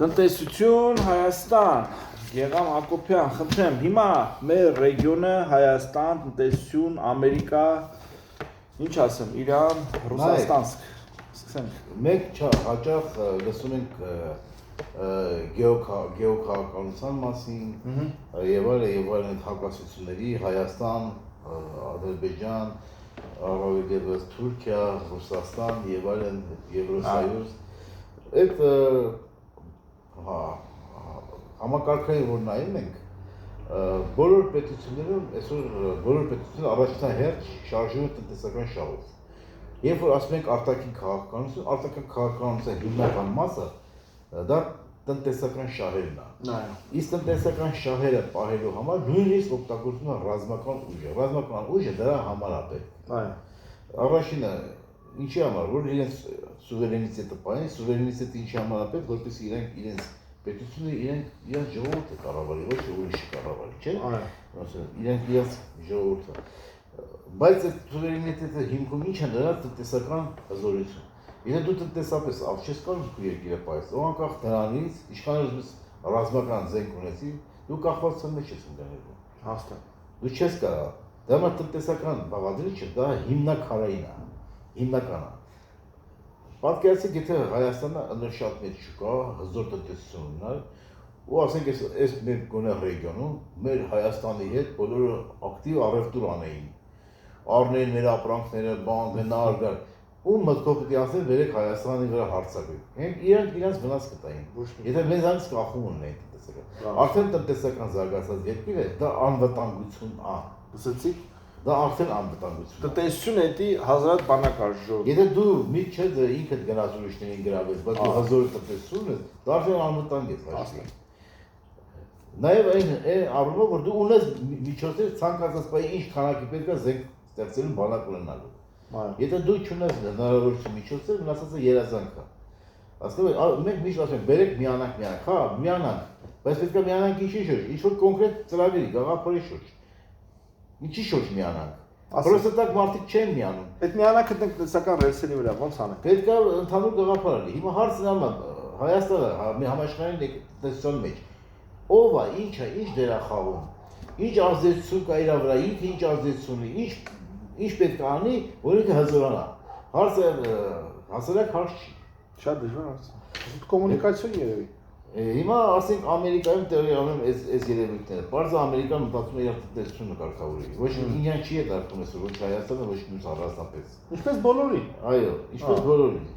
Տնտեսություն Հայաստան, Գեգամ Հակոբյան, խնդրեմ, հիմա մեր ռեգիոնը Հայաստան, տնտեսություն, Ամերիկա, ինչ ասեմ, Իրան, Ռուսաստանսկ, սկսենք։ Մենք հաճախ լսում ենք գեոքաղաքականության մասին, եւ այլն հակասությունների Հայաստան, Ադրբեջան, Արաբիա, Թուրքիա, Ռուսաստան եւ այլն Եվրոսոյուզ։ Այդ համակարգային որ նայում ենք, բոլոր պետություններում այսօր բոլոր պետությունները առաջնահերթ շարժվում են տնտեսական շահով։ Երբ որ ասում ենք արտաքին քաղաքականության հիմնական մասը դա տնտեսական շահերն է։ Իսկ տնտեսական շահերը պահելու համար նույնիսկ օգտագործում են ռազմական ուժը։ Ռազմական ուժը դրա համար է պետք։ Առաջինը ինչի համար, որ իրենց սուվերենիտետը պահեն, սուվերենիտետը ինչի համար է պետք, որպեսզի իրենց պետությունը իրենց ժողովուրդը կառավարի, ոչ թե ուրիշը կառավարի, չէ՞։ Իրենց ժողովուրդը։ Բայց այդ սուվերենիտետը հիմքում ինչ է դրա տնտեսական հզորություն։ Եթե դու տնտեսապես ավ չես կարող քո երկիրը պահես, անկախ դրանից, ինչքան ուզում ռազմական զենք ունեցի, դու կախվածության մեջ ես ընկնելու։ Հաստատ։ Դու չես կարող։ Դա մա տնտեսական բաղադրիչը, դա հիմնակարային է, հիմնական է։ Պատկերացրեք, եթե Հայաստանը ընդեր շատ մեծ շուկա, հզոր տնտեսություն ուներ, ու ասենք այս մեր գոնե ռեգիոնում, մեր Հայաստանի հետ բոլորը ակտիվ առևտուր անեին, առնեին մեր ապրանքները, բան, գնալ, գալ, ու մտքով պետք է ասեն վերեք Հայաստանի վրա հարձակվեք։ Իրենք իրենց վնաս կտային։ Եթե մեզանից կախում ունեն տնտեսական։ Արդեն տնտեսական զարգացած երկիր է, դա անվտանգություն է։ Լսեցիք։ Դա արդեն անվտանգություն։ Տնտեսություն էդի հազարատ բանակ արժող։ Եթե դու մի չէ ինքդ գնաց ուրիշներին գրավես, բայց դու հզոր տնտեսություն ես, դա արդեն անվտանգ ես հաշվի։ Նաև այն առումով, որ դու ունես միջոցներ ցանկացած բանի ինչ քանակի պետք է զենք ստեղծելու բանակ ունենալու։ Եթե դու չունես հնարավորություն միջոցներ, մնացածը երազանք է։ Հասկանու՞մ, մենք միշտ ասում ենք, բերեք միանանք, հա, միանանք, բայց պետք է միանանք ինչի շուրջ, ինչ-որ կոնկրետ ծրագրի, գաղափարի շուրջ։ Ինչի շուրջ միանանք։ Պրոստը տակ մարդիկ չեն միանում։ Այդ միանանքը տնտեսական ռելսերի վրա ո՞նց անենք։ Պետք է ընդհանուր գաղափար լինի։ Հիմա հարցն է Հայաստանը համաշխարհային տնտեսության մեջ ով է, ինչ է, ինչ դեր է խաղում, ինչ ազդեցություն կա իր վրա, ինքը ինչ ազդեցություն ունի, ինչ պետք է անի, որ ինքը հզորանա։ Հարցը հասարակ հարց չի։ Շատ դժվար հարց է։ Կոմունիկացիոն երևի։ Հիմա ասենք Ամերիկայում տեղի ունեն այս երևույթները։ Պարզը Ամերիկան մտածում է իր տնտեսությունը կարգավորի։ Ոչ ինքան չի է դարձնում այսօր, ոչ Հայաստանը, ոչ մյուս առանձնապես։ Ինչպես բոլորին։ Այո, ինչպես բոլորին։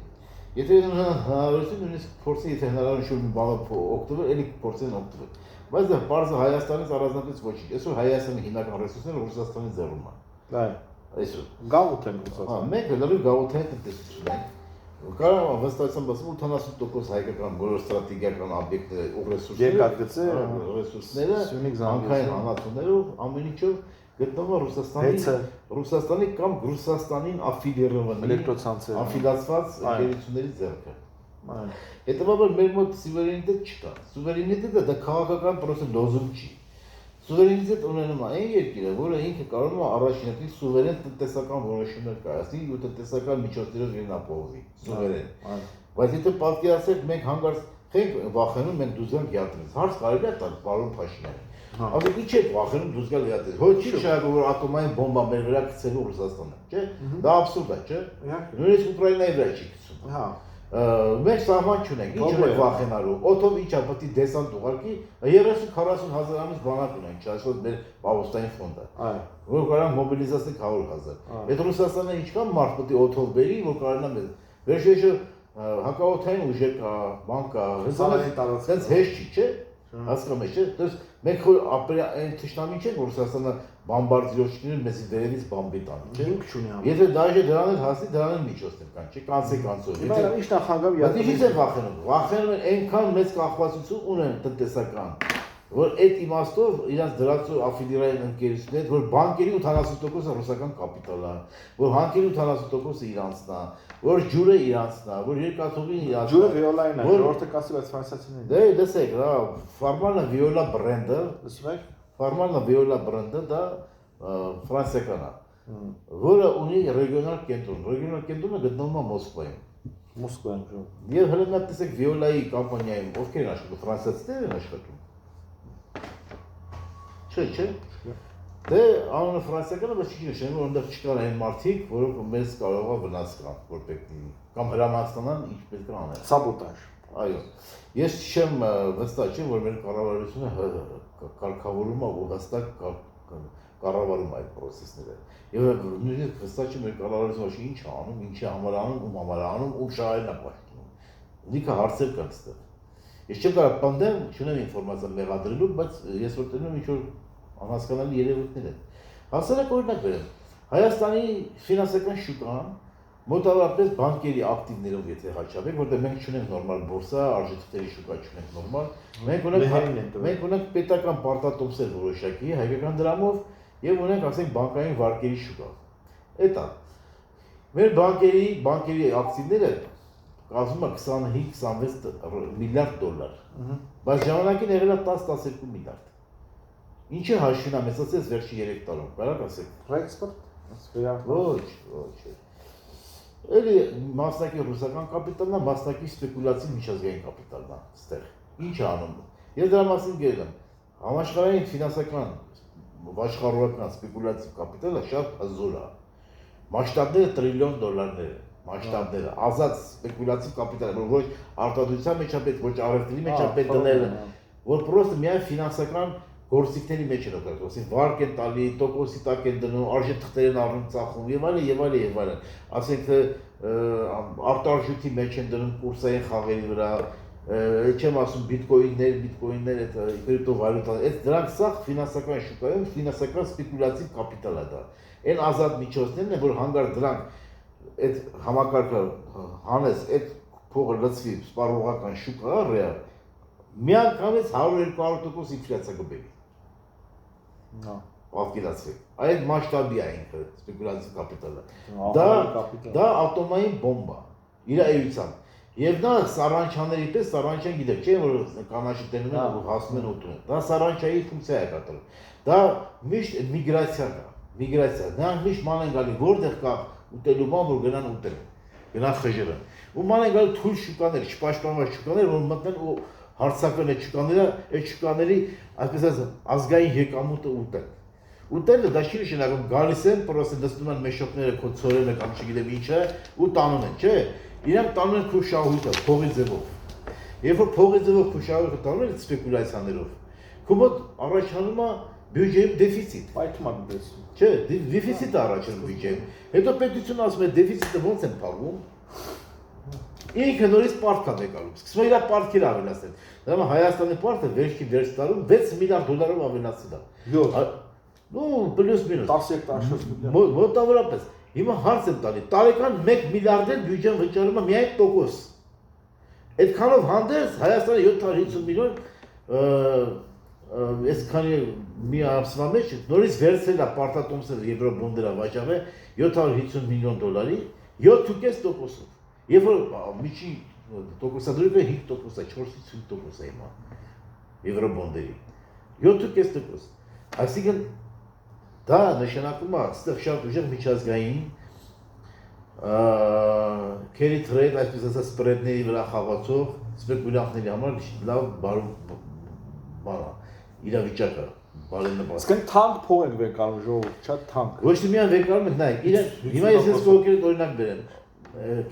Եթե հնարավորություն ունես փորձի, եթե հնարավորություն մի բանով օգտվել, էլի փորձեն օգտվել։ Բայց դա պարզը Հայաստանից առանձնապես ոչինչ։ Այսօր Հայաստանի հիմնական ռեսուրսները Ռուսաստանի ձեռքում են։ Դա այսօր գաղութ են Ռուսաստանը։ Հա, մենք լրիվ գաղութային տնտեսություն ենք։ Կարող եմ վստահությամբ ասեմ 80% հայկական բոլոր ստրատեգիական օբյեկտները ու ռեսուրսները, հանքային հանածություններով, ամեն ինչով գտնվում Ռուսաստանի կամ Ռուսաստանին աֆիլիրованные էլեկտրոցանցեր, աֆիլացված ընկերությունների ձեռքը։ Հետևաբար մեր մոտ սուվերենիտետ չկա։ Սուվերենիտետը դա քաղաքական պրոցես լոզունգ չի։ Սուվերենիտետ ունենում է այն երկիրը, որը ինքը կարող է առաջինատի սուվերեն տնտեսական որոշումներ կայացնի ու տնտեսական միջոցներով իրեն ապահովի, սուվերեն։ Բայց եթե պատկերացրեք մենք հանկարծ խենք վախենում ենք դուրս գանք յատրից, հարց կարելի է տալ պարոն Փաշինյան։ Ասեք ի՞նչ եք վախենում դուրս գալ յատրից։ Ոչ չի շահը որ ատոմային բոմբա մեր վրա գցելու Ռուսաստանը, չէ՞։ Դա աբսուրդ է, չէ՞։ Նույնիսկ Ուկրաինայի վրա չի գցում։ Հա։ Մենք սահման չունենք, ինչ ենք վախենալու, օդով ինչա պետք է դեսանտ ուղարկի, 30-40 հազար ամիս բանակ ունենք, այսօր մեր պահոստային ֆոնդը, որ կարող մոբիլիզացնենք 100,000։ Այդ Ռուսաստանը ինչքան մարդ պետք է օդով բերի, որ կարողանա մեզ։ Վերջեջը հակաօդային ուժեր կա, բան կա, հենց հեշտ չի, չէ՞։ Հասկանում եք, չէ՞։ Դες մենք այն թշնամին չենք, որ Ռուսաստանը բամբարդիրովչները մեզի դերից բամբի տան, չէ՞։ Ինք չունի ամ։ Եթե դաժե դրան էլ հասնի, դրան էլ միջոցներ կան, չէ՞, կանցով։ Հիմա ի՞նչ նախագահ Բայց ինչ են վախենում։ Վախենում են այնքան մեծ կախվածություն ունեն տնտեսական, որ այդ իմաստով իրանց դրածո աֆիլիրային ընկերություններ, որ բանկերի 80%-ը ռուսական կապիտալ է, որ հանքերի 80%-ը իրանցն է, որ ջուրը իրանցն է, որ երկաթուղին իրանցն է։ Ջուրը վիոլային է, ժողովուրդը կասի, բայց ֆրանսիացիներին։ Դե դեսեք, դա Farmana Viola բրենդը, լսում եք։ Farmana Viola բրենդը դա ֆրանսիական է, որը ունի ռեգիոնալ կենտրոն։ Ռեգիոնալ կենտրոնը գտնվում է Մոսկվայում։ Մոսկվայում ժողով։ Եվ հենց նա տեսեք Վիոլայի կամպանիայում ովքեր են աշխատում, ֆրանսիացիներ են աշխատում։ Չէ։ Դե անունը ֆրանսիական է, բայց չի նշանակում, որ այնտեղ չկան այն մարդիկ, որոնք մեզ կարող է վնաս կան, որպեսզի կամ հրամանցնան ինչ պետք է անել։ Սաբոտաժ։ Այո։ Ես չեմ վստահ չեմ, որ մեր կառավարությունը կարգավորում է ու հստակ կառավարում այդ process-ները։ Եվ նույնիսկ վստահ չեմ մեր կառավարությունը ինչ է անում, ինչի համար անում, ում համար անում, ում շահերն է պաշտպանում։ Լիքը հարցեր կան այստեղ։ Ես չեմ կարող պնդեմ, չունեմ ինֆորմացիա մեղադրելու, բայց ես որ տենում ինչ որ անհասկանալի երևույթներ են։ Հասարակ օրինակ բերեմ, Հայաստանի ֆինանսական շուկան մոտավորապես բանկերի ակտիվներով եթե հաճախեք, որտեղ մենք չունենք նորմալ բորսա, արժեթղթերի շուկա չունենք նորմալ, մենք ունենք պետական պարտատոմսեր որոշակի, հայկական դրամով եւ ունենք ասենք բանկային վարկերի շուկա։ Էտա։ Մեր բանկերի ակտիվները կազմում է 25-26 միլիարդ դոլար։ Բայց ժամանակին եղել է 10-12 միլիարդ։ Ինչը հաշվին է մեծ ասես վերջի 3 տարում, կարա՞ք ասեք։ Ռեքսպորտ։ Ոչ։ Էլի մասնակի ռուսական կապիտալն է, մասնակի սպեկուլյատիվ միջազգային կապիտալն է, այստեղ։ Ինչ է անում։ Ես դրա մասին գերեմ։ Համաշխարհային ֆինանսական աշխարհորական սպեկուլյատիվ կապիտալը շատ հզոր է։ Մասշտաբները տրիլիոն դոլարներ են, մասշտաբները, ազատ սպեկուլյատիվ կապիտալ, որ ոչ արտադրության մեջ է պետք, ոչ առևտրի մեջ է պետք դնել, որ պրոստը միայն ֆինանսական գործիքների մեջ են օգտագործվում, ասենք վարկ են տալի, տոկոսի տակ են դնում, արժեթղթեր են առնում ծախում եւ այլն, ասենք արտարժույթի մեջ են դնում կուրսային խաղերի վրա, չեմ ասում բիտկոիններ, այդ կրիպտովալյուտա, այդ դրանք սա ֆինանսական շուկայում ֆինանսական սպեկուլյատիվ կապիտալ է դա։ Այն ազատ միջոցներն են, որ հանգար դրանք այդ համակարգը հանես, այդ փողը լցվի սպառողական շուկա ռեալ, միանգամից 100-200% ինֆլյացիա կբերի։ Պատկերացրեք, այդ մասշտաբի է ինքը սպեկուլյատիվ կապիտալը։ Դա ատոմային բոմբ է, իր էությամբ։ Եվ նա սարանչաների պես, սարանչան գիտեք, չէ՞ որ կանաչի տենում են ու հասնում են ուտում են։ Դա սարանչայի ֆունկցիա է կատարում։ Դա միշտ միգրացիա կա, նրանք միշտ ման են գալի, որտեղ կա ուտելու բան, որ գնան ուտեն, գնան խժրեն։ Ու ման են գալի թույլ շուկաներ, չպաշտպանված շուկաներ, որ մտնեն ու հարցակեն այդ շուկաների, այսպես ասած, ազգային եկամուտը ուտեն։ Ուտելը դա չի նշանակում գալիս են, պրոստը նստում են մեշոկները, քո ցորենը կամ չգիտեմ ինչը ու տանում են, չէ՞։ Իրանք տանում են քո շահույթը փողի ձևով։ Երբ որ փողի ձևով քո շահույթը տանում են սպեկուլյացիաներով, քո մոտ առաջանում է բյուջեի դեֆիցիտ։ Պայթում է դες։ Չէ, դեֆիցիտ է առաջանում բյուջեում։ Հետո պետությունը ասում է դեֆիցիտը ո՞նց են փակում։ Ինքը նորից պարտք է եկալու։ Սկսում է իր պարտքերը ավելացնել։ Դա Հայաստանի պարտքը վերջի տարում 6 միլիարդ դոլարով ավելացել է։ 7։ Ну, плюс-минус։ 10-14 միլիարդ։ Մոտավորապես։ Հիմա հարց եմ տալի, տարեկան 1 միլիարդեր բյուջեն վճարում է միայն տոկոս։ Այդքանով հանդերձ Հայաստանը 750 միլիոն այսքանի մի ամսվա մեջ նորից վերցրել է պարտատոմսը եվրոբոնդերը վաճառել 750 միլիոն դոլարի 7.5%-ով։ Երբ որ միջի տոկոսադրույքը 5% է, 4.5% է հիմա եվրոբոնդերի 7.5%։ Այսինքն դա նշանակում է այստեղ շատ ուժեղ միջազգային carry trade, այսպես ասած սպրեդների վրա խաղացող սպեկուլյանտների համար լավ բան է, իրավիճակը բարենպաստ։ Իսկ թանկ փող են վեկանում ժողովուրդ, շատ թանկ։ Ոչ թե միայն վեկանում են, նայեք, հիմա ես կողքերից օրինակ բերեմ,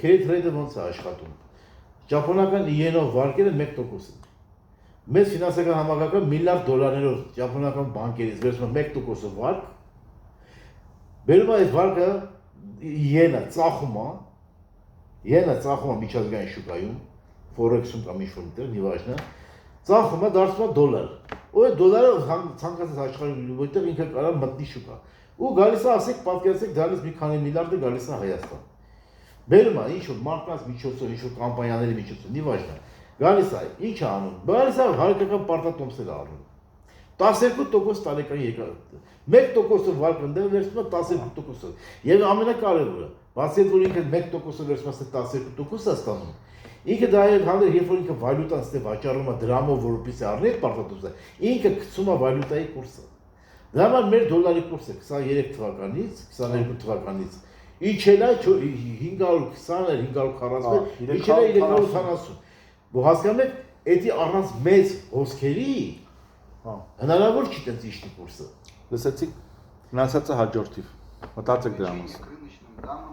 carry trade-ը ոնց է աշխատում։ Ճապոնական յենով վարկերը 1% են։ Մեծ ֆինանսական համակարգը միլիարդ դոլարներով ճապոնական բանկերից վերցնում 1%-ով վարկ, բերում է այդ վարկը յենը ծախում է միջազգային շուկայում, ֆորեքսում կամ ինչ-որ մտեղ, նիվաժնը, ծախում է դարձնում է դոլար։ Ու այդ դոլարը ցանկացած աշխարհի որտեղ ինքը կարող մտնի շուկա։ Ու գալիս է, ասեք, պատկերացրեք, դրանից մի քանի միլիարդը գալիս է Հայաստան։ Բերում է ինչ-որ մարդկանց միջոցով, ինչ-որ կամպանիաների միջոցով, նիվաժնը։ Գալիս է, ինչ է անում։ Գալիս է հայկական պարտատոմսեր առնում։ 12% տարեկան եկամուտ։ 1%-ով վարկ ընդեղ վերցնում է 12%-ով։ Եվ ամենակարևորը, բացի այդ որ ինքը 1%-ով վերցնում է 12% է ստանում։ Ինքը դա էլ հանդեր, երբ որ ինքը վալյուտան ստե վաճառում է դրամով, որպեսզի առնի այդ պարտատոմսը, ինքը գցում է վալյուտայի կուրսը։ Դա համար մեր դոլարի կուրսը 23 թվականից, 22 թվականից իջելա 520-եր, 540-եր, իջելա 370։ Ու հասկանում եք, էդի առանց մեծ հոսքերի հնարավոր չի տենց իշտի կուրսը։ Լսեցիք, գնացածը հաջորդիվ։ Մտածեք դրա մասին։